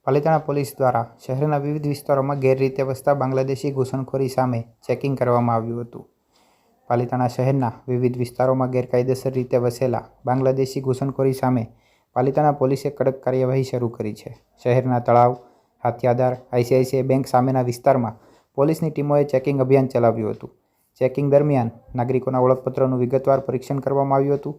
Palitana police દ્વારા શહેરના વિવિધ વિસ્તારોમાં ગેરરીતે વસતા બાંગ્લાદેશી ઘૂસણખોરી સામે ચેકિંગ કરવામાં આવ્યું હતું. પાલિતાણા શહેરના વિવિધ વિસ્તારોમાં ગેરકાયદેસર રીતે વસેલા બાંગ્લાદેશી ઘૂસણખોરી સામે પાલિતાણા પોલીસે કડક કાર્યવાહી શરૂ કરી છે. શહેરના તળાવ, હાથિયાદાર, આઈસીઆઈસીઆઈ બેંક સામેના વિસ્તારમાં પોલીસની ટીમોએ ચેકિંગ અભિયાન ચલાવ્યું હતું. ચેકિંગ દરમિયાન નાગરિકોના ઓળખપત્રોનું વિગતવાર પરીક્ષણ કરવામાં આવ્યું હતું.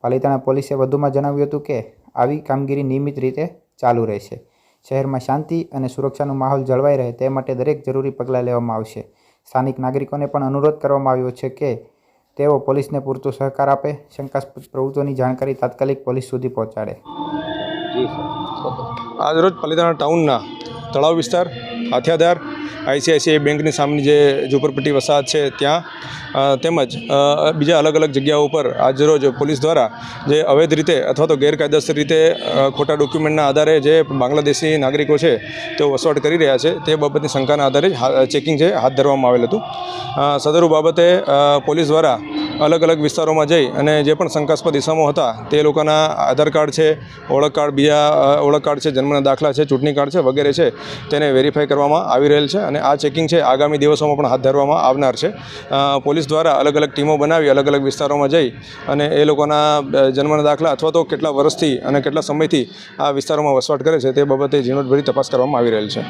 પાલિતાણા પોલીસે વધુમાં જણાવ્યું હતું કે આવી કામગીરી નિયમિત રીતે ચાલુ રહેશે. શહેરમાં શાંતિ અને સુરક્ષાનો માહોલ જળવાઈ રહે તે માટે દરેક જરૂરી પગલાં લેવામાં આવશે. સ્થાનિક નાગરિકોને પણ અનુરોધ કરવામાં આવ્યો છે કે તેઓ પોલીસને પૂરતો સહકાર આપે, શંકાસ્પદ પ્રવૃત્તિઓની જાણકારી તાત્કાલિક પોલીસ સુધી પહોંચાડે. આજરોજ પાલિતાણા ટાઉનના તળાવ વિસ્તાર, હાથિયાદાર, આઈસીઆઈસીઆઈ બેંકની સામેની જે ઝૂંપડપટ્ટી વસાહત છે ત્યાં તેમજ બીજા અલગ અલગ જગ્યાઓ પર આજરોજ પોલીસ દ્વારા જે અવૈધ રીતે અથવા તો ગેરકાયદેસર રીતે ખોટા ડોક્યુમેન્ટના આધારે જે બાંગ્લાદેશી નાગરિકો છે તેઓ વસવાટ કરી રહ્યા છે તે બાબતની શંકાના આધારે ચેકિંગ છે હાથ ધરવામાં આવેલ હતું. સદરૂ બાબતે પોલીસ દ્વારા અલગ અલગ વિસ્તારોમાં જઈ અને જે પણ શંકાસ્પદ ઇસમો હતા તે લોકોના આધાર કાર્ડ છે, ઓળખ કાર્ડ, બીજા ઓળખ કાર્ડ છે, જન્મના દાખલા છે, ચૂંટણી કાર્ડ છે વગેરે છે તેને વેરીફાઈ કરવામાં આવી રહેલ છે અને આ ચેકિંગ છે આગામી દિવસોમાં પણ હાથ ધરવામાં આવનાર છે. પોલીસ દ્વારા અલગ અલગ ટીમો બનાવી અલગ અલગ વિસ્તારોમાં જઈ અને એ લોકોના જન્મના દાખલા અથવા તો કેટલા વર્ષથી અને કેટલા સમયથી આ વિસ્તારોમાં વસવાટ કરે છે તે બાબતે ઝીણવટભરી તપાસ કરવામાં આવી રહેલ છે.